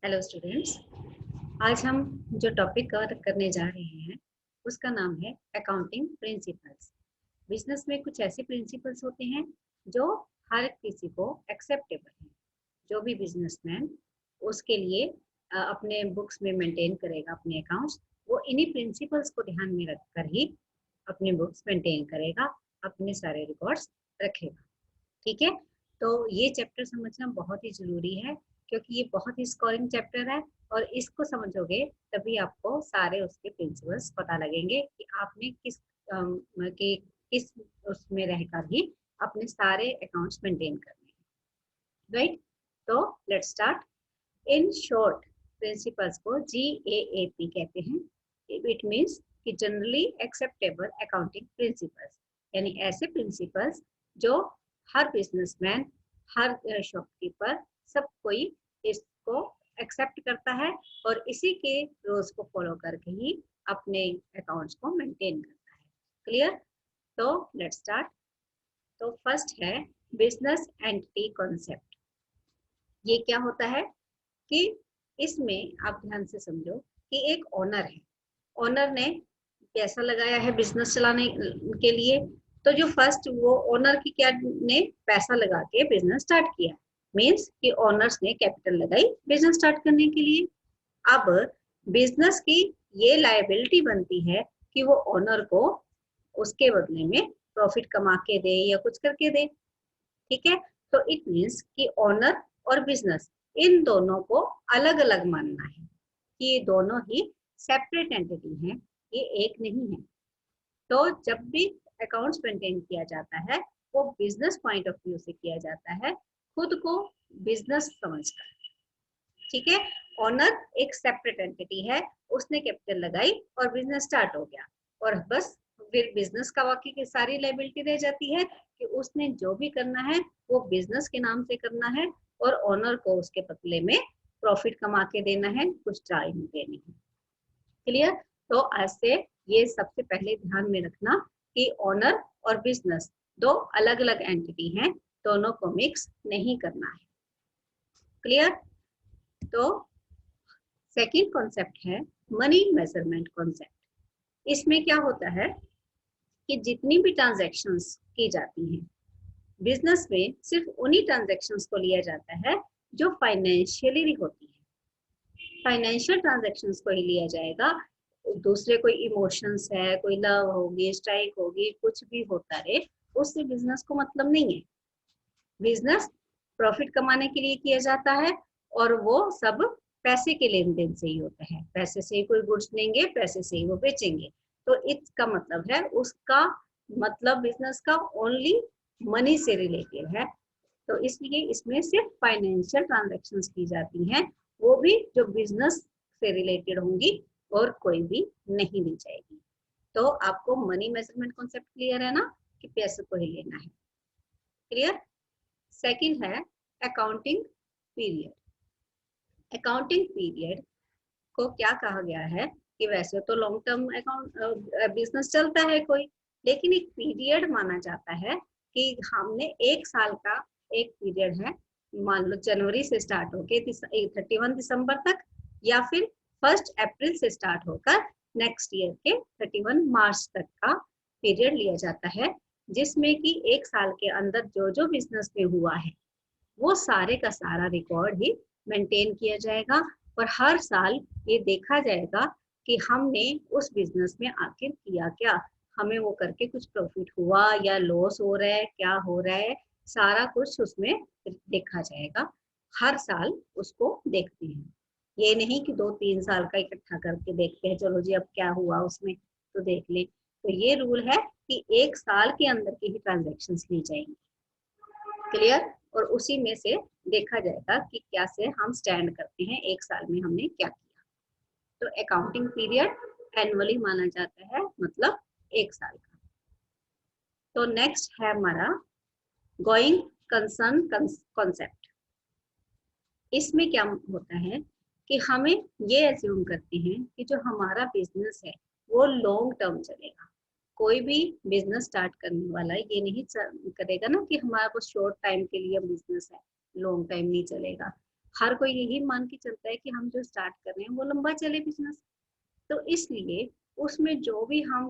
Hello students. आज हम जो टॉपिक कवर करने जा रहे हैं उसका नाम है अकाउंटिंग प्रिंसिपल्स। बिजनेस में कुछ ऐसे प्रिंसिपल्स होते हैं जो हर किसी को एक्सेप्टेबल है। जो भी बिजनेसमैन उसके लिए अपने बुक्स में मेंटेन करेगा अपने अकाउंट्स, वो इन्हीं प्रिंसिपल्स को ध्यान में रखकर ही अपने बुक्स मेंटेन करेगा, अपने सारे रिकॉर्ड्स रखेगा। ठीक है, तो ये चैप्टर समझना बहुत ही जरूरी है क्योंकि ये बहुत ही स्कोरिंग चैप्टर है और इसको समझोगे तभी आपको सारे उसके प्रिंसिपल्स पता लगेंगे कि आपने किस उसमें रहकर ही अपने सारे अकाउंट्स मेंटेन करने हैं। राइट, तो let's start. In short, principles को GAAP कहते हैं। इट मीन्स कि जनरली एक्सेप्टेबल अकाउंटिंग प्रिंसिपल्स, यानी ऐसे प्रिंसिपल्स जो हर बिजनेसमैन, हर शॉपकीपर, सब कोई इसको एक्सेप्ट करता है और इसी के रूल्स को फॉलो करके ही अपने अकाउंट्स को मेंटेन करता है। क्लियर? तो लेट्स स्टार्ट। तो फर्स्ट है बिजनेस एंटिटी कॉन्सेप्ट। ये क्या होता है कि इसमें आप ध्यान से समझो कि एक ओनर है, ओनर ने पैसा लगाया है बिजनेस चलाने के लिए। तो जो फर्स्ट वो ओनर की क्या ने पैसा लगा के बिजनेस स्टार्ट किया, मीन्स कि ओनर्स ने कैपिटल लगाई बिजनेस स्टार्ट करने के लिए। अब बिजनेस की ये लायबिलिटी बनती है कि वो ओनर को उसके बदले में प्रॉफिट कमा के दे या कुछ करके दे। ठीक है, तो इट मीन्स कि ओनर और बिजनेस इन दोनों को अलग अलग मानना है कि ये दोनों ही सेपरेट एंटिटी हैं, ये एक नहीं है। तो जब भी अकाउंट्स मेंटेन किया जाता है वो बिजनेस पॉइंट ऑफ व्यू से किया जाता है, खुद को बिजनेस समझकर। ठीक है, ओनर एक सेपरेट एंटिटी है, उसने कैपिटल लगाई और बिजनेस स्टार्ट हो गया और बस फिर बिजनेस का बाकी की सारी लायबिलिटी रह जाती है कि उसने जो भी करना है वो बिजनेस के नाम से करना है और ओनर को उसके बदले में प्रॉफिट कमा के देना है, कुछ ट्राई नहीं देनी है। क्लियर? तो आज से ये सबसे पहले ध्यान में रखना कि ओनर और बिजनेस दो अलग अलग एंटिटी हैं, दोनों को मिक्स नहीं करना है। क्लियर? तो सेकेंड कॉन्सेप्ट है मनी मेजरमेंट कॉन्सेप्ट। इसमें क्या होता है कि जितनी भी ट्रांजैक्शंस की जाती हैं बिजनेस में, सिर्फ उन्हीं ट्रांजैक्शंस को लिया जाता है जो फाइनेंशियली होती है। फाइनेंशियल ट्रांजैक्शंस को ही लिया जाएगा। दूसरे कोई इमोशंस है, कोई लव होगी, स्ट्राइक होगी, कुछ भी होता रहे, उससे बिजनेस को मतलब नहीं है। बिजनेस प्रॉफिट कमाने के लिए किया जाता है और वो सब पैसे के लेन देन से ही होता है। पैसे से ही कोई गुड्स लेंगे, पैसे से ही वो बेचेंगे। तो इसका मतलब है उसका मतलब बिजनेस का ओनली मनी से रिलेटेड है। तो इसलिए इसमें सिर्फ फाइनेंशियल ट्रांजैक्शंस की जाती हैं, वो भी जो बिजनेस से रिलेटेड होंगी और कोई भी नहीं ली जाएगी। तो आपको मनी मेजरमेंट कॉन्सेप्ट क्लियर है ना कि पैसे को ही लेना है। क्लियर? सेकंड है अकाउंटिंग पीरियड। अकाउंटिंग पीरियड को क्या कहा गया है कि वैसे तो लॉन्ग टर्म अकाउंट बिजनेस चलता है कोई, लेकिन एक पीरियड माना जाता है कि हमने एक साल का एक पीरियड है, मान लो जनवरी से स्टार्ट होके 31 दिसंबर तक, या फिर 1 अप्रैल से स्टार्ट होकर नेक्स्ट ईयर के 31 मार्च तक का पीरियड लिया जाता है, जिसमें कि एक साल के अंदर जो जो बिजनेस में हुआ है वो सारे का सारा रिकॉर्ड ही मेंटेन किया जाएगा और हर साल ये देखा जाएगा कि हमने उस बिजनेस में आखिर किया क्या, हमें वो करके कुछ प्रॉफिट हुआ या लॉस हो रहा है, क्या हो रहा है, सारा कुछ उसमें देखा जाएगा। हर साल उसको देखते हैं, ये नहीं कि 2-3 साल का इकट्ठा करके देखते हैं, चलो जी अब क्या हुआ उसमें तो देख ले। तो ये रूल है कि एक साल के अंदर की ही ट्रांजेक्शन ली जाएंगी। क्लियर? और उसी में से देखा जाएगा कि क्या से हम स्टैंड करते हैं, एक साल में हमने क्या किया। तो अकाउंटिंग पीरियड एनुअली माना जाता है, मतलब एक साल का। तो नेक्स्ट है हमारा गोइंग कंसर्न कॉन्सेप्ट। इसमें क्या होता है कि हमें ये एज्यूम करते हैं कि जो हमारा बिजनेस है वो लॉन्ग टर्म चलेगा। कोई भी बिजनेस स्टार्ट करने वाला ये नहीं करेगा ना कि हमारा कुछ शॉर्ट टाइम के लिए बिजनेस है, लॉन्ग टाइम नहीं चलेगा। हर कोई यही मान के चलता है कि हम जो स्टार्ट कर रहे हैं वो लंबा चले बिजनेस। तो इसलिए उसमें जो भी हम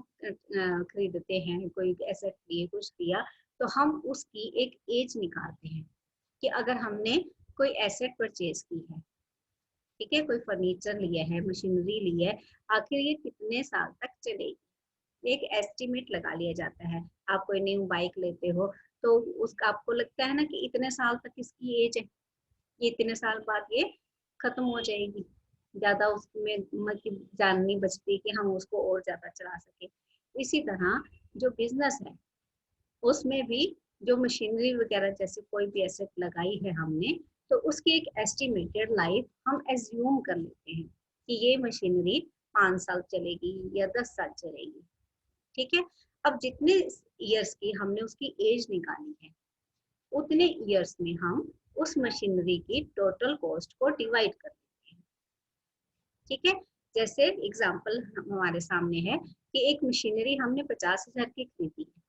खरीदते हैं, कोई एसेट लिए, कुछ लिया, तो हम उसकी एक एज निकालते हैं कि अगर हमने कोई एसेट परचेज की है, ठीक है, कोई फर्नीचर लिया है, मशीनरी ली है, आखिर ये कितने साल तक चलेगी, एक एस्टिमेट लगा लिया जाता है। आप कोई न्यू बाइक लेते हो तो उसका आपको लगता है ना कि इतने साल तक इसकी एज है, ये इतने साल बाद ये खत्म हो जाएगी, ज्यादा उसमें मतलब जान नहीं बचती कि हम उसको और ज्यादा चला सके। इसी तरह जो बिजनेस है उसमें भी जो मशीनरी वगैरह जैसे कोई भी एसेट लगाई है हमने, तो उसकी एक एस्टिमेटेड लाइफ हम एज्यूम कर लेते हैं कि ये मशीनरी 5 साल चलेगी या 10 साल चलेगी, ठीक है। अब जितने ईयर्स की हमने उसकी एज निकाली है, उतने ईयर्स में हम उस मशीनरी की टोटल कॉस्ट को डिवाइड कर देते हैं, ठीक है। जैसे एग्जांपल हमारे सामने है कि एक मशीनरी हमने 50,000 की खरीदी है,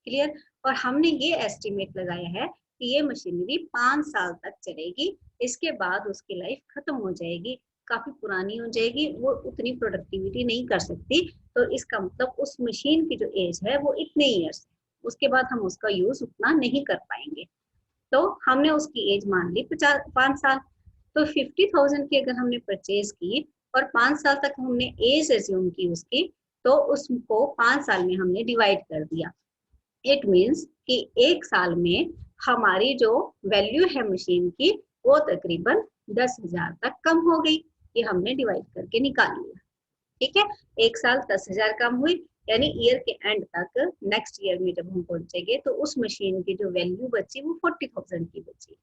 क्लियर, और हमने ये एस्टिमेट लगाया है कि ये मशीनरी 5 साल तक चलेगी, इसके बाद उसकी लाइफ खत्म हो जाएगी, काफी पुरानी हो जाएगी, वो उतनी प्रोडक्टिविटी नहीं कर सकती। तो इसका मतलब उस मशीन की जो एज है वो इतने ईयर्स है, उसके बाद हम उसका यूज उतना नहीं कर पाएंगे। तो हमने उसकी एज मान ली 5 साल। तो 50,000 की अगर हमने परचेज की और 5 साल तक हमने एज एज्यूम की उसकी, तो उसको 5 साल में हमने डिवाइड कर दिया। इट मीन्स कि 1 साल में हमारी जो वैल्यू है मशीन की वो तकरीबन 10,000 तक कम हो गई। ये हमने डिवाइड करके निकाल लिया, ठीक है। 1 साल 10,000 कम हुई, यानी ईयर के एंड तक नेक्स्ट ईयर में जब हम पहुंचेंगे तो उस मशीन की जो वैल्यू बची वो 40,000 की बची।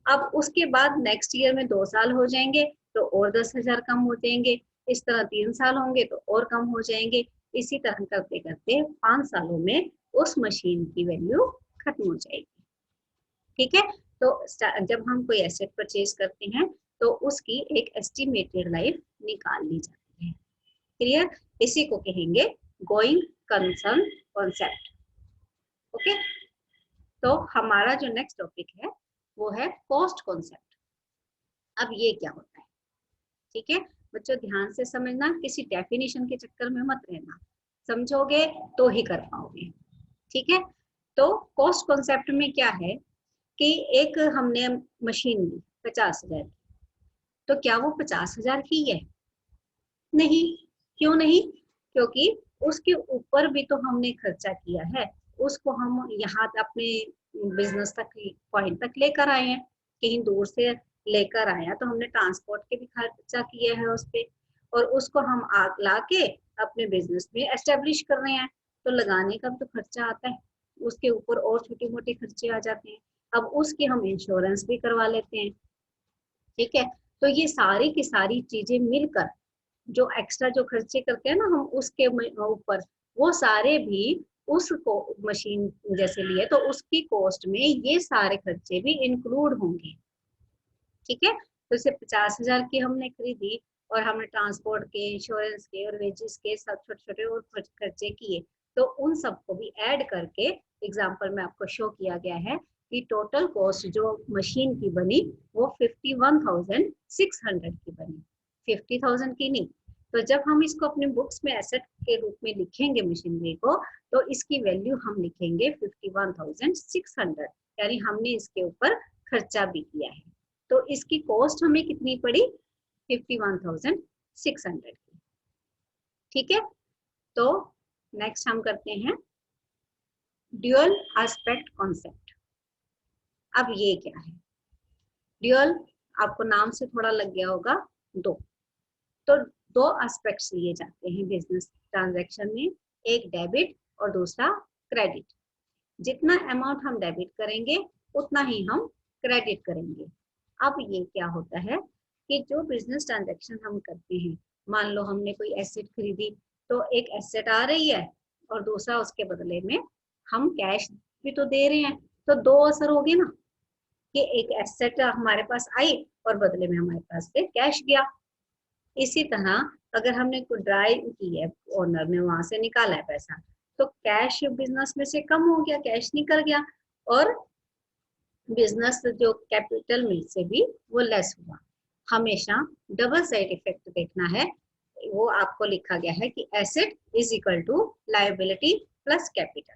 अब उसके बाद नेक्स्ट ईयर में 2 साल हो जाएंगे तो और 10,000 कम हो जाएंगे, इस तरह 3 साल होंगे तो और कम हो जाएंगे। इसी तरह करते करते 5 सालों में उस मशीन की वैल्यू खत्म हो जाएगी, ठीक है। तो जब हम कोई एसेट परचेज करते हैं तो उसकी एक एस्टिमेटेड लाइफ निकाल ली जाती है, क्लियर। इसी को कहेंगे गोइंग कंसर्न कॉन्सेप्ट, ओके। तो हमारा जो नेक्स्ट टॉपिक है वो है कॉस्ट कॉन्सेप्ट। अब ये क्या होता है, ठीक है बच्चों, ध्यान से समझना, किसी डेफिनेशन के चक्कर में मत रहना, समझोगे तो ही कर पाओगे, ठीक है। तो कॉस्ट कॉन्सेप्ट में क्या है कि एक हमने मशीन ली 50,000 की, तो क्या वो 50,000 की है? नहीं। क्यों नहीं? क्योंकि उसके ऊपर भी तो हमने खर्चा किया है, उसको हम यहाँ अपने बिजनेस तक पॉइंट तक लेकर आए हैं, कहीं दूर से लेकर आया तो हमने ट्रांसपोर्ट के भी खर्चा किया है उस पे, और उसको हम आग ला के अपने बिजनेस में एस्टेब्लिश कर रहे हैं, तो लगाने का भी तो खर्चा आता है, उसके ऊपर और छोटे मोटे खर्चे आ जाते हैं। अब उसकी हम इंश्योरेंस भी करवा लेते हैं, ठीक है। तो ये सारी की सारी चीजें मिलकर जो एक्स्ट्रा जो खर्चे करते हैं ना हम उसके ऊपर, वो सारे भी उसको मशीन जैसे लिए तो उसकी कॉस्ट में ये सारे खर्चे भी इंक्लूड होंगे, ठीक है। तो इसे 50,000 की हमने खरीदी और हमने ट्रांसपोर्ट के, इंश्योरेंस के और वेजेस के सब छोटे छोटे और खर्चे किए, तो उन सबको भी ऐड करके एग्जाम्पल में आपको शो किया गया है कि टोटल कॉस्ट जो मशीन की बनी वो 51,600 की बनी, 50,000 की नहीं। तो जब हम इसको अपने बुक्स में एसेट के रूप में लिखेंगे मशीनरी को, तो इसकी वैल्यू हम लिखेंगे 51,600, यानी हमने इसके ऊपर खर्चा भी किया है। तो इसकी कॉस्ट हमें कितनी पड़ी? 51,600 की, ठीक है। तो नेक्स्ट हम करते हैं ड्यूअल एस्पेक्ट कॉन्सेप्ट। अब ये क्या है ड्यूअल? आपको नाम से थोड़ा लग गया होगा, दो। तो दो एस्पेक्ट्स लिए जाते हैं बिजनेस ट्रांजैक्शन में, एक डेबिट और दूसरा क्रेडिट। जितना अमाउंट हम डेबिट करेंगे उतना ही हम क्रेडिट करेंगे। अब ये क्या होता है कि जो बिजनेस ट्रांजैक्शन हम करते हैं, मान लो हमने कोई एसेट खरीदी, तो एक एसेट आ रही है और दूसरा उसके बदले में हम कैश भी तो दे रहे हैं, तो दो असर हो गए ना, कि एक एसेट हमारे पास आई और बदले में हमारे पास से कैश गया। इसी तरह अगर हमने कोई ड्राइव की है, ओनर ने वहां से निकाला है पैसा, तो कैश बिजनेस में से कम हो गया, कैश निकल गया, और बिजनेस जो कैपिटल में से भी वो लेस हुआ। हमेशा डबल साइड इफेक्ट देखना है। वो आपको लिखा गया है कि asset is equal to liability plus capital.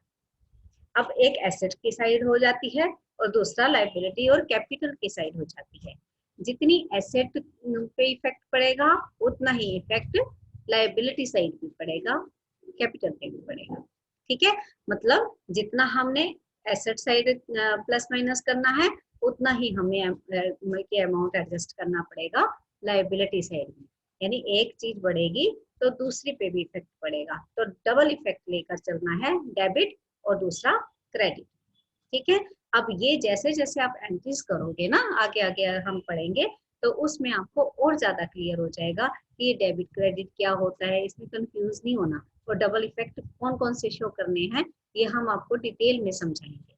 अब एक एसेट की साइड हो जाती है और दूसरा लायबिलिटी और कैपिटल की साइड हो जाती है। जितनी एसेट पे इफेक्ट पड़ेगा उतना ही इफेक्ट लायबिलिटी साइड भी पड़ेगा, कैपिटल पे भी पड़ेगा। ठीक है, मतलब जितना हमने एसेट साइड प्लस माइनस करना है उतना ही हमें अमाउंट एडजस्ट करना पड़ेगा लायबिलिटी साइड में। यानी एक चीज बढ़ेगी तो दूसरी पे भी इफेक्ट पड़ेगा, तो डबल इफेक्ट लेकर चलना है, डेबिट और दूसरा क्रेडिट। ठीक है, अब ये जैसे जैसे आप एंट्रीज करोगे ना, आगे आगे हम पढ़ेंगे तो उसमें आपको और ज्यादा क्लियर हो जाएगा कि ये डेबिट क्रेडिट क्या होता है, इसमें कंफ्यूज नहीं होना। और डबल इफेक्ट कौन कौन से शो करने हैं ये हम आपको डिटेल में समझाएंगे।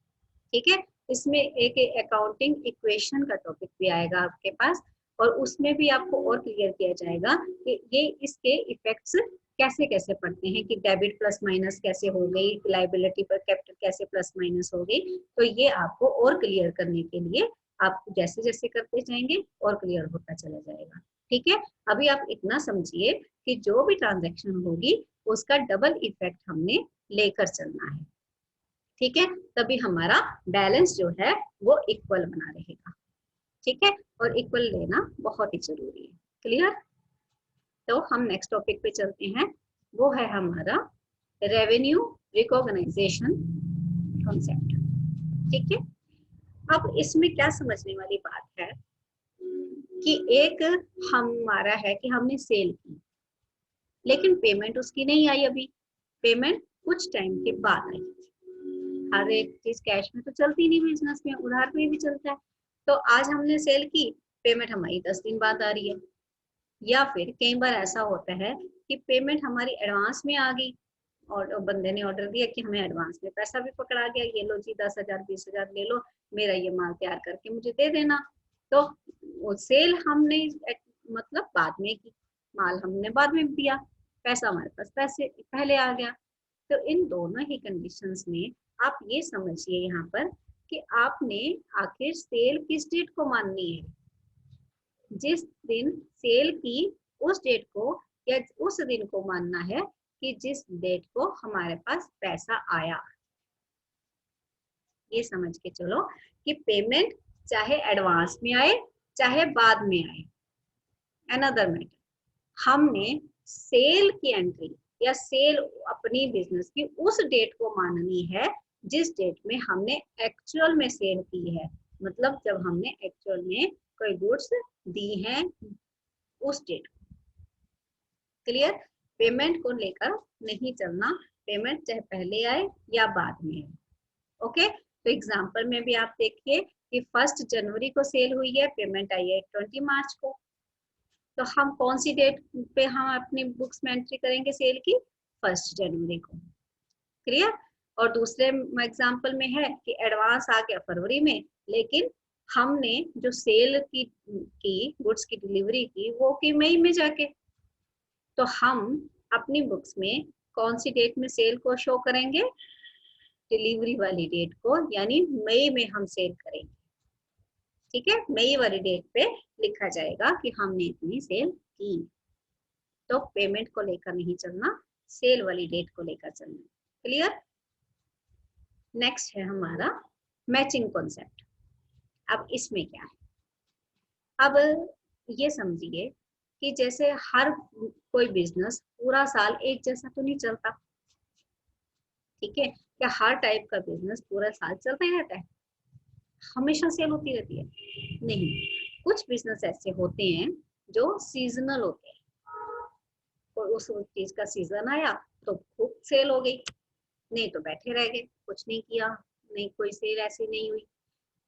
ठीक है, इसमें एक अकाउंटिंग इक्वेशन का टॉपिक भी आएगा आपके पास, और उसमें भी आपको और क्लियर किया जाएगा कि ये इसके इफेक्ट्स कैसे कैसे पड़ते हैं, कि डेबिट प्लस माइनस कैसे हो गई, लायबिलिटी पर कैपिटल कैसे प्लस माइनस हो गई। तो ये आपको और क्लियर करने के लिए आप जैसे जैसे करते जाएंगे और क्लियर होता चला जाएगा। ठीक है, अभी आप इतना समझिए कि जो भी ट्रांजैक्शन होगी उसका डबल इफेक्ट हमने लेकर चलना है। ठीक है, तभी हमारा बैलेंस जो है वो इक्वल बना रहेगा। ठीक है, और इक्वल लेना बहुत ही जरूरी है। क्लियर? तो हम नेक्स्ट टॉपिक पे चलते हैं, वो है हमारा रेवेन्यू रिकॉग्नाइजेशन कॉन्सेप्ट। ठीक है, अब इसमें क्या समझने वाली बात है कि एक हमारा है कि हमने सेल की लेकिन पेमेंट उसकी नहीं आई, अभी पेमेंट कुछ टाइम के बाद आई। हर एक चीज कैश में तो चलती नहीं बिजनेस में, उधार पे भी चलता है। तो आज हमने सेल की, पेमेंट हमारी 10 दिन बाद आ रही है। या फिर कई बार ऐसा होता है कि पेमेंट हमारी एडवांस में आ गई और बंदे ने ऑर्डर दिया कि हमें एडवांस में पैसा भी पकड़ा गया, ये लो जी 10,000 20,000 ले लो, मेरा ये माल तैयार करके मुझे दे देना। तो वो सेल हमने मतलब बाद में की, माल हमने बाद में दिया, पैसा हमारे पास पैसे पहले आ गया। तो इन दोनों ही कंडीशंस में आप ये समझिए यहाँ पर कि आपने आखिर सेल किस डेट को माननी है। जिस दिन सेल की उस डेट को, या उस दिन को मानना है कि जिस डेट को हमारे पास पैसा आया। ये समझ के चलो कि पेमेंट चाहे एडवांस में आए चाहे बाद में आए, अनदर मैटर, हमने सेल की एंट्री या सेल अपनी बिजनेस की उस डेट को माननी है जिस डेट में हमने एक्चुअल में सेल की है। मतलब जब हमने एक्चुअल में कोई गुड्स दी हैं उस डेट। क्लियर? पेमेंट को लेकर नहीं चलना, पेमेंट चाहे पहले आए या बाद में आए। ओके, तो एग्जांपल में भी आप देखिए कि 1 जनवरी को सेल हुई है, पेमेंट आई है 20 मार्च को। तो हम कौन सी डेट पे हम अपनी बुक्स में एंट्री करेंगे सेल की? 1 जनवरी को। क्लियर? और दूसरे एग्जांपल में है कि एडवांस आ गया फरवरी में, लेकिन हमने जो सेल की गुड्स की डिलीवरी की वो की मई में जाके। तो हम अपनी बुक्स में कौन सी डेट में सेल को शो करेंगे? डिलीवरी वाली डेट को, यानी मई में हम सेल करेंगे। ठीक है, मई वाली डेट पे लिखा जाएगा कि हमने इतनी सेल की। तो पेमेंट को लेकर नहीं चलना, सेल वाली डेट को लेकर चलना। क्लियर? नेक्स्ट है हमारा मैचिंग कॉन्सेप्ट। अब इसमें क्या है, अब ये समझिए कि जैसे हर कोई बिजनेस पूरा साल एक जैसा तो नहीं चलता। ठीक है, क्या हर टाइप का बिजनेस पूरा साल चलता ही रहता है, हमेशा सेल होती रहती है? नहीं, कुछ बिजनेस ऐसे होते हैं जो सीजनल होते हैं, और उस चीज का सीजन आया तो खूब सेल हो गई, नहीं तो बैठे रह गए, कुछ नहीं किया, नहीं कोई सेल ऐसी नहीं हुई।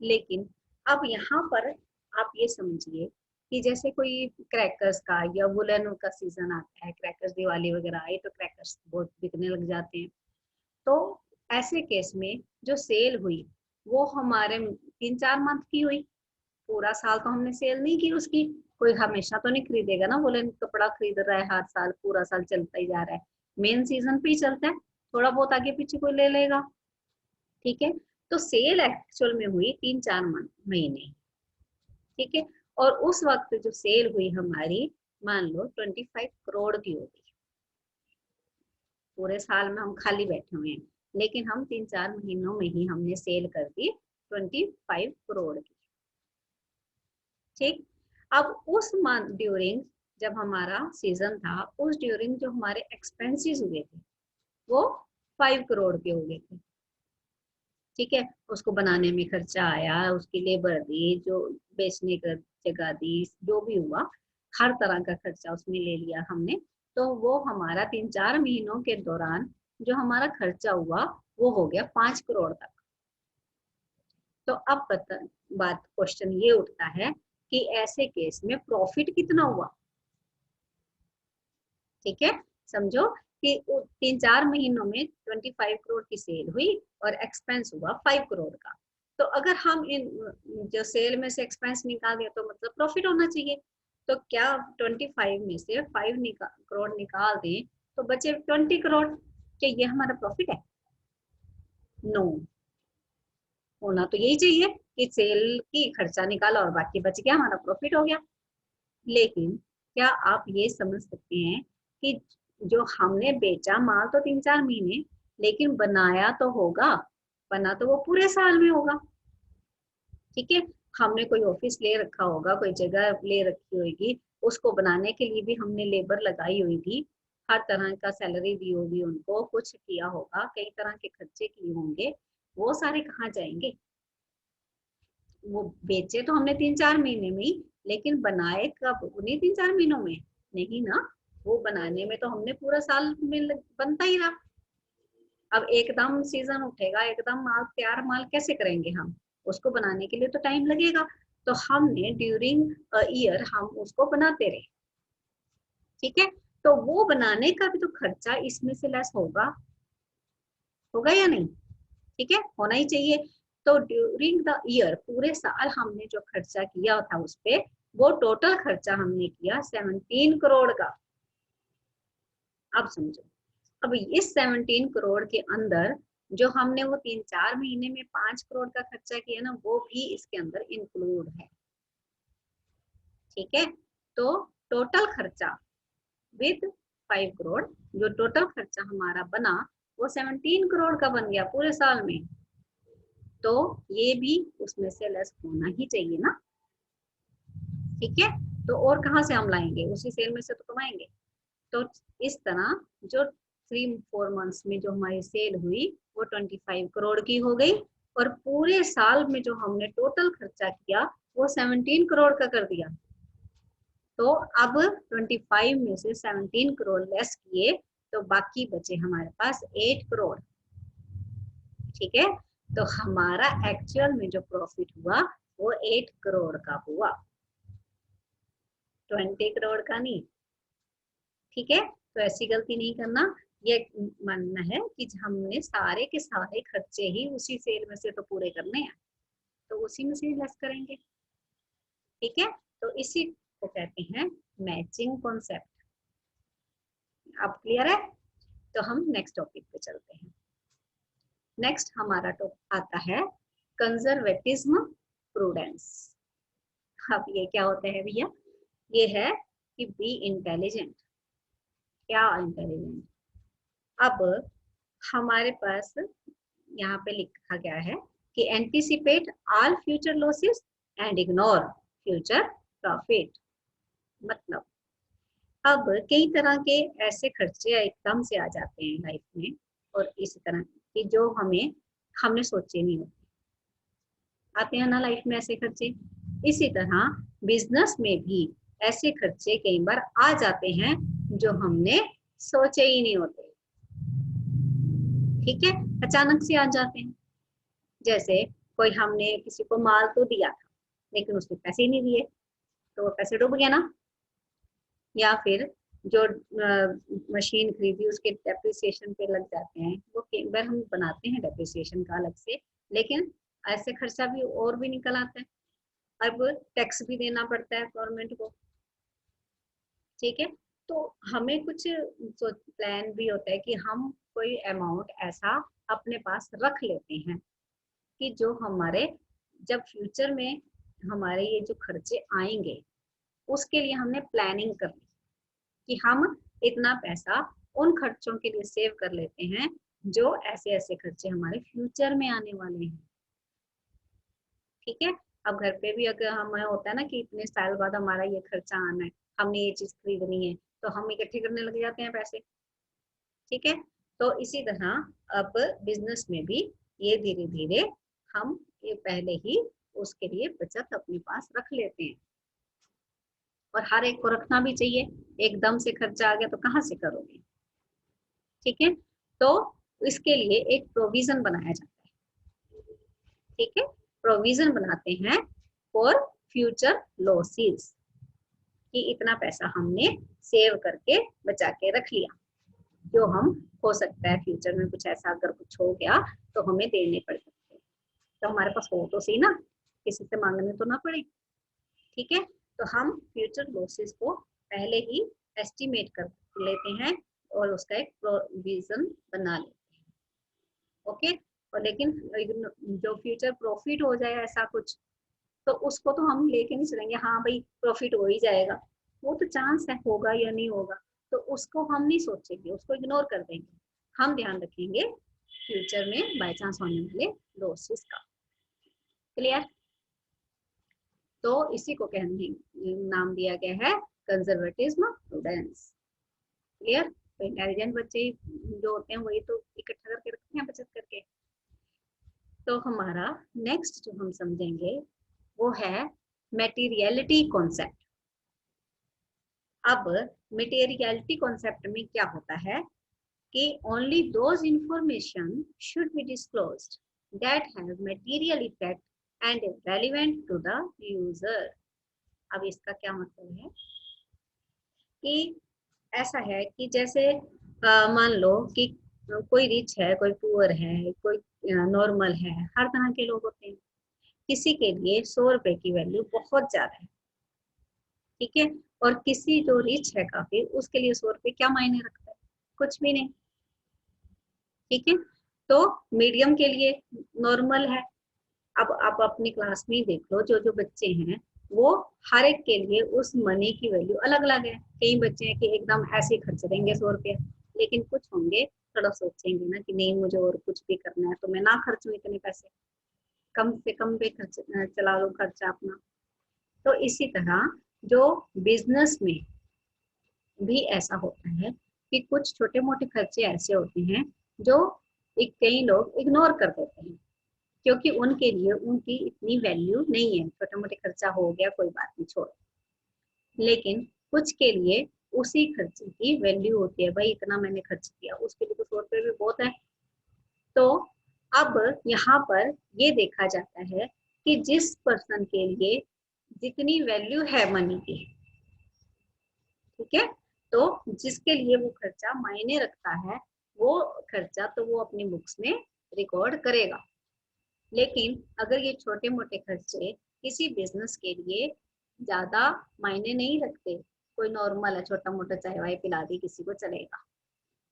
लेकिन अब यहाँ पर आप ये समझिए कि जैसे कोई क्रैकर्स का या वुलन का सीजन आता है, क्रैकर्स दिवाली वगैरह आई तो क्रैकर्स बहुत बिकने लग जाते हैं। तो ऐसे केस में जो सेल हुई वो हमारे 3-4 मंथ की हुई, पूरा साल तो हमने सेल नहीं की उसकी। कोई हमेशा तो नहीं खरीदेगा ना, वुलन कपड़ा खरीद रहा है हर साल, पूरा साल चलता ही जा रहा है, मेन सीजन पे ही चलता है, थोड़ा बहुत आगे पीछे कोई ले लेगा। ठीक है, तो सेल एक्चुअल में हुई 3-4 महीने, ठीक है। और उस वक्त जो सेल हुई हमारी, मान लो 25 करोड़ की होगी। पूरे साल में हम खाली बैठे हुए हैं, लेकिन हम 3-4 महीनों में ही हमने सेल कर दी 25 करोड़ की, ठीक। अब उस मंथ ड्यूरिंग जब हमारा सीजन था, उस ड्यूरिंग जो हमारे एक्सपेंसेस हुए थे वो 5 करोड़ के हो गए थे, ठीक है। उसको बनाने में खर्चा आया, उसकी लेबर दी, जो बेचने का जगह दी, जो भी हुआ हर तरह का खर्चा उसमें ले लिया हमने। तो वो हमारा 3-4 महीनों के दौरान जो हमारा खर्चा हुआ वो हो गया 5 करोड़ तक। तो अब बात क्वेश्चन ये उठता है कि ऐसे केस में प्रॉफिट कितना हुआ, ठीक है। समझो कि 3-4 महीनों में 25 करोड़ की सेल हुई और एक्सपेंस हुआ 5 करोड़ का। तो अगर हम इन जो सेल में से एक्सपेंस निकाल दिया तो मतलब प्रॉफिट होना चाहिए। तो क्या 25 में से 5 करोड़ निकाल दें तो बचे 20 करोड़, क्या ये हमारा प्रॉफिट है? नो, होना तो यही चाहिए कि सेल की खर्चा निकाला और बाकी बच गया, हमारा प्रॉफिट हो गया। लेकिन क्या आप ये समझ सकते हैं कि जो हमने बेचा माल तो 3-4 महीने, लेकिन बनाया तो होगा, बना तो वो पूरे साल में होगा, ठीक है। हमने कोई ऑफिस ले रखा होगा, कोई जगह ले रखी होगी, उसको बनाने के लिए भी हमने लेबर लगाई होगी, हर तरह का सैलरी दी होगी, उनको कुछ किया होगा, कई तरह के खर्चे किए होंगे, वो सारे कहाँ जाएंगे? वो बेचे तो हमने 3-4 महीने में ही, लेकिन बनाए कब? उन्हीं 3-4 महीनों में नहीं ना, वो बनाने में तो हमने पूरा साल में बनता ही रहा। अब एकदम सीजन उठेगा, एकदम माल तैयार माल कैसे करेंगे हम? उसको बनाने के लिए तो टाइम लगेगा। तो हमने ड्यूरिंग ईयर हम उसको बनाते रहे, ठीक है। तो वो बनाने का भी तो खर्चा इसमें से लेस होगा, होगा या नहीं? ठीक है, होना ही चाहिए। तो ड्यूरिंग द ईयर, पूरे साल हमने जो खर्चा किया था उस पे, वो टोटल खर्चा हमने किया 17 करोड़ का। अब समझो, अब इस 17 करोड़ के अंदर जो हमने वो 3-4 महीने में 5 करोड़ का खर्चा किया ना, वो भी इसके अंदर इंक्लूड है, ठीक है। तो टोटल खर्चा विद 5 करोड़, जो टोटल खर्चा हमारा बना वो 17 करोड़ का बन गया पूरे साल में। तो ये भी उसमें से लेस होना ही चाहिए ना, ठीक है। तो और कहाँ से हम लाएंगे? उसी सेल में से तो कमाएंगे। तो इस तरह जो 3-4 मंथ्स में जो हमारी सेल हुई वो 25 करोड़ की हो गई, और पूरे साल में जो हमने टोटल खर्चा किया वो 17 करोड़ का कर दिया। तो अब 25 में से 17 करोड़ लेस किए तो बाकी बचे हमारे पास 8 करोड़, ठीक है। तो हमारा एक्चुअल में जो प्रॉफिट हुआ वो 8 करोड़ का हुआ, 20 करोड़ का नहीं, ठीक है। तो ऐसी गलती नहीं करना। ये मानना है कि हमने सारे के सारे खर्चे ही उसी सेल में से तो पूरे करने हैं, तो उसी में से लेस करेंगे, ठीक है। तो इसी को कहते हैं मैचिंग कॉन्सेप्ट। अब क्लियर है? तो हम नेक्स्ट टॉपिक पे चलते हैं। नेक्स्ट हमारा टॉपिक आता है कंजर्वेटिज्म प्रूडेंस। अब ये क्या होता है भैया? ये है कि बी इंटेलिजेंट। क्या इंटेलिजेंट? अब हमारे पास यहाँ पे लिखा गया है कि anticipate all future losses and ignore future profit. मतलब अब कई तरह के ऐसे खर्चे एकदम से आ जाते हैं लाइफ में, और इसी तरह की जो हमने सोचे नहीं होते, आते हैं ना लाइफ में ऐसे खर्चे। इसी तरह बिजनेस में भी ऐसे खर्चे कई बार आ जाते हैं जो हमने सोचे ही नहीं होते, ठीक है, अचानक से आ जाते हैं। जैसे कोई हमने किसी को माल तो दिया था लेकिन उसने पैसे ही नहीं दिए, तो वो पैसे डूब गया ना। या फिर जो मशीन खरीदी उसके डेप्रिसिएशन पे लग जाते हैं, वो कई बार हम बनाते हैं डेप्रिसिएशन का अलग से, लेकिन ऐसे खर्चा भी और भी निकल आता है। अब टैक्स भी देना पड़ता है गवर्नमेंट को, ठीक है। तो हमें कुछ प्लान भी होता है कि हम कोई अमाउंट ऐसा अपने पास रख लेते हैं, कि जो हमारे जब फ्यूचर में हमारे ये जो खर्चे आएंगे उसके लिए हमने प्लानिंग करनी कि हम इतना पैसा उन खर्चों के लिए सेव कर लेते हैं जो ऐसे ऐसे खर्चे हमारे फ्यूचर में आने वाले हैं। ठीक है, अब घर पे भी अगर हमें होता है ना कि इतने साल बाद हमारा ये खर्चा आना है, हमने ये चीज खरीदनी है, तो हम इकट्ठे करने लग जाते हैं पैसे। ठीक है, तो इसी तरह अब बिजनेस में भी ये धीरे धीरे हम ये पहले ही उसके लिए बचत अपने पास रख लेते हैं, और हर एक को रखना भी चाहिए। एकदम से खर्चा आ गया तो कहाँ से करोगे। ठीक है, तो इसके लिए एक प्रोविजन बनाया जाता है। ठीक है, प्रोविजन बनाते हैं फॉर फ्यूचर लॉसेस, कि इतना पैसा हमने सेव करके बचा के रख लिया, जो हम हो सकता है फ्यूचर में कुछ ऐसा अगर कुछ हो गया तो हमें देने पड़ सकते हैं, तो हमारे पास हो तो सही ना, किसी से मांगने तो ना पड़े। ठीक है, तो हम फ्यूचर लॉसेस को पहले ही एस्टिमेट कर लेते हैं और उसका एक प्रोविजन बना लेते हैं। ओके, और लेकिन जो फ्यूचर प्रॉफिट हो जाए ऐसा कुछ, तो उसको तो हम लेके नहीं चलेंगे, हाँ भाई प्रॉफिट हो ही जाएगा, वो तो चांस है होगा या नहीं होगा, तो उसको हम नहीं सोचेंगे, उसको इग्नोर कर देंगे। हम ध्यान रखेंगे फ्यूचर में बाय चांस होने वाले लॉसेस का। क्लियर, तो इसी को कहने नाम दिया गया है कंजर्वेटिज्म प्रूडेंस। क्लियर, तो इंटेलिजेंट बच्चे जो होते हैं वही तो इकट्ठा करके रखते हैं बचत करके। तो हमारा नेक्स्ट जो हम समझेंगे वो है मटेरियलिटी कॉन्सेप्ट। अब मटेरियलिटी कॉन्सेप्ट में क्या होता है कि only those information should be disclosed that have material effect and relevant to the user. अब इसका क्या मतलब है कि ऐसा है कि जैसे मान लो कि कोई रिच है, कोई पुअर है, कोई नॉर्मल है, हर तरह के लोग होते हैं। किसी के लिए 100 रुपए की वैल्यू बहुत ज्यादा है, ठीक है, और किसी जो रिच है काफी, उसके लिए 100 रुपए क्या मायने रखता है, कुछ भी नहीं। ठीक है, तो मीडियम के लिए नॉर्मल है। अब आप अपनी क्लास में ही देख लो, जो जो बच्चे हैं वो हर एक के लिए उस मनी की वैल्यू अलग अलग है। कई बच्चे हैं कि एकदम ऐसे खर्च देंगे 100 रुपया, लेकिन कुछ होंगे थोड़ा सोचेंगे ना कि नहीं मुझे और कुछ भी करना है तो मैं ना खर्चूं इतने पैसे, कम से कम पे खर्च चला लो खर्चा अपना। तो इसी तरह जो बिजनेस में भी ऐसा होता है कि कुछ छोटे मोटे खर्चे ऐसे होते हैं जो कई लोग इग्नोर कर देते हैं, क्योंकि उनके लिए उनकी इतनी वैल्यू नहीं है, छोटा मोटे खर्चा हो गया कोई बात नहीं छोड़। लेकिन कुछ के लिए उसी खर्चे की वैल्यू होती है, भाई इतना मैंने खर्च किया, उसके लिए तो 100 रुपये भी बहुत है। तो अब यहाँ पर ये देखा जाता है कि जिस पर्सन के लिए जितनी वैल्यू है मनी की, ठीक है, तो जिसके लिए वो खर्चा मायने रखता है वो खर्चा तो वो अपनी बुक्स में रिकॉर्ड करेगा। लेकिन अगर ये छोटे मोटे खर्चे किसी बिजनेस के लिए ज्यादा मायने नहीं रखते, कोई नॉर्मल है छोटा मोटा चाय वाय पिला दी किसी को चलेगा,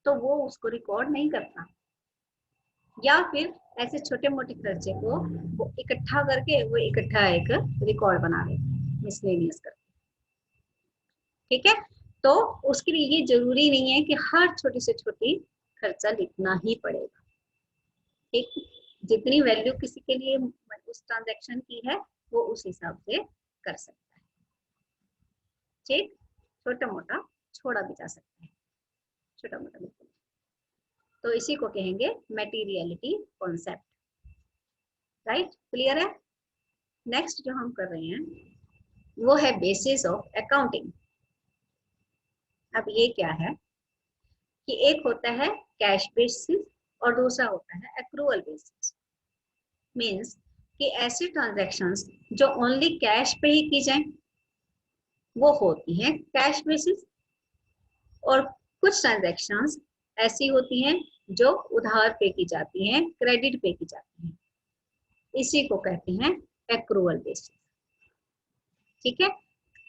तो वो उसको रिकॉर्ड नहीं करता, या फिर ऐसे छोटे मोटे खर्चे को वो इकट्ठा करके वो इकट्ठा एक रिकॉर्ड बना लेते मिसलेनियस करके। ठीक है, तो उसके लिए ये जरूरी नहीं है कि हर छोटी से छोटी खर्चा लिखना ही पड़ेगा। ठीक, जितनी वैल्यू किसी के लिए उस ट्रांजैक्शन की है वो उस हिसाब से कर सकता है। ठीक, छोटा मोटा छोड़ा भी जा सकता है, छोटा मोटा बिल्कुल। तो इसी को कहेंगे मटेरियलिटी कॉन्सेप्ट। राइट, क्लियर है। नेक्स्ट जो हम कर रहे हैं वो है बेसिस ऑफ अकाउंटिंग। अब ये क्या है कि एक होता है कैश बेसिस और दूसरा होता है एक्रूअल बेसिस। मीन्स कि ऐसी ट्रांजैक्शंस जो ओनली कैश पे ही की जाए वो होती हैं कैश बेसिस, और कुछ ट्रांजैक्शंस ऐसी होती हैं जो उधार पे की जाती हैं, क्रेडिट पे की जाती हैं, इसी को कहते हैं एक्रूअल बेसिस। ठीक है,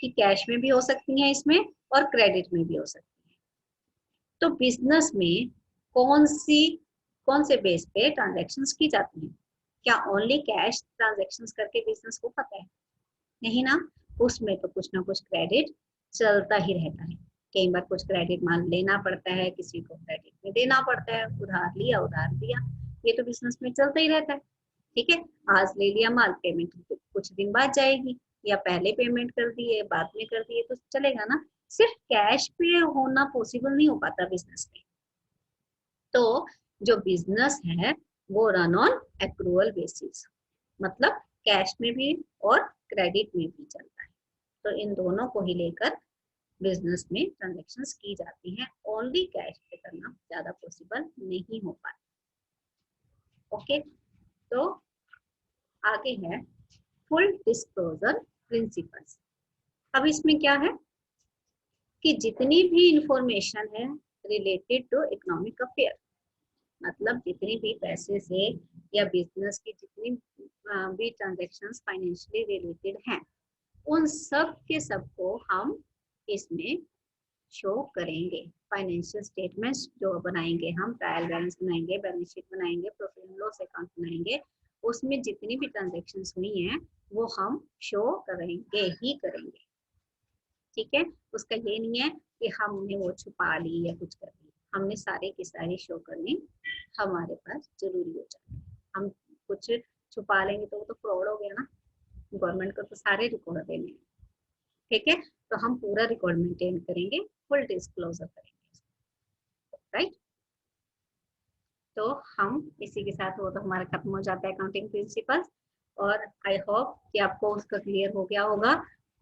कि कैश में भी हो सकती हैं इसमें और क्रेडिट में भी हो सकती है। तो बिजनेस में कौन से बेस पे ट्रांजैक्शंस की जाती हैं, क्या ओनली कैश ट्रांजेक्शन्स करके बिजनेस को पता है? नहीं ना, उसमें तो कुछ ना कुछ क्रेडिट चलता ही रहता है। कई बार कुछ क्रेडिट माल लेना पड़ता है, किसी को क्रेडिट में देना पड़ता है, उधार दिया, ये तो बिजनेस में चलता ही रहता है। ठीक है, आज ले लिया माल, पेमेंट कुछ दिन बाद जाएगी, या पहले पेमेंट कर दिए बाद में कर दिए तो चलेगा ना। सिर्फ कैश पे होना पॉसिबल नहीं हो पाता बिजनेस में। तो जो बिजनेस है वो रन ऑन एक्रूअल बेसिस, मतलब कैश में भी और क्रेडिट में भी चलता है। तो इन दोनों को ही लेकर बिजनेस में ट्रांजेक्शन्स की जाती हैं। ओनली कैश पे करना ज्यादा पॉसिबल नहीं हो पाता। ओके, तो आगे है फुल डिस्क्लोजर प्रिंसिपल्स। अब इसमें क्या है कि जितनी भी इंफॉर्मेशन है रिलेटेड टू इकोनॉमिक अफेयर, मतलब जितनी भी पैसे से या बिजनेस की जितनी भी ट्रांजेक्शन्स फाइनेंशियली रिलेटेड हैं, उन सब के सबको हम इसमें शो करेंगे। फाइनेंशियल स्टेटमेंट्स जो बनाएंगे हम, ट्रायल बैलेंस बनाएंगे, बैलेंस शीट बनाएंगे, प्रॉफिट एंड लॉस अकाउंट बनाएंगे, उसमें जितनी भी ट्रांजेक्शन्स हुई हैं वो हम शो करेंगे ही करेंगे। ठीक है, उसका ये नहीं है कि हमने वो छुपा ली या कुछ कर ली, हमने सारे की सारी शो करनी हमारे पास जरूरी हो जाती है। हम कुछ छुपा लेंगे तो वो तो फ्रॉड हो गया ना, गवर्नमेंट को तो सारे रिकॉर्ड देने हैं। ठीक है, तो हम पूरा रिकॉर्ड मेंटेन करेंगे, फुल डिस्क्लोजर करेंगे, राइट। तो हम इसी के साथ वो तो हमारा खत्म हो जाता है अकाउंटिंग प्रिंसिपल्स। और आई होप कि आपको उसका क्लियर हो गया होगा।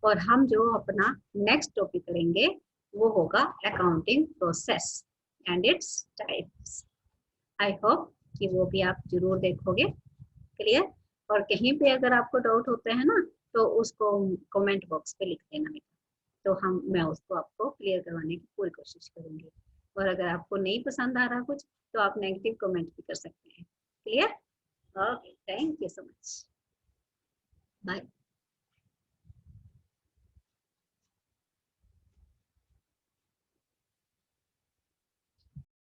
और हम जो अपना नेक्स्ट टॉपिक करेंगे वो होगा accounting process and its types. I hope कि वो भी आप जरूर देखोगे। क्लियर? और कहीं पे अगर आपको डाउट होता है ना तो उसको कमेंट बॉक्स पे लिख देना, तो मैं उसको आपको क्लियर करवाने की पूरी कोशिश करूंगी। और अगर आपको नहीं पसंद आ रहा कुछ तो आप नेगेटिव कमेंट भी कर सकते हैं। Clear? Okay, thank you so much, bye.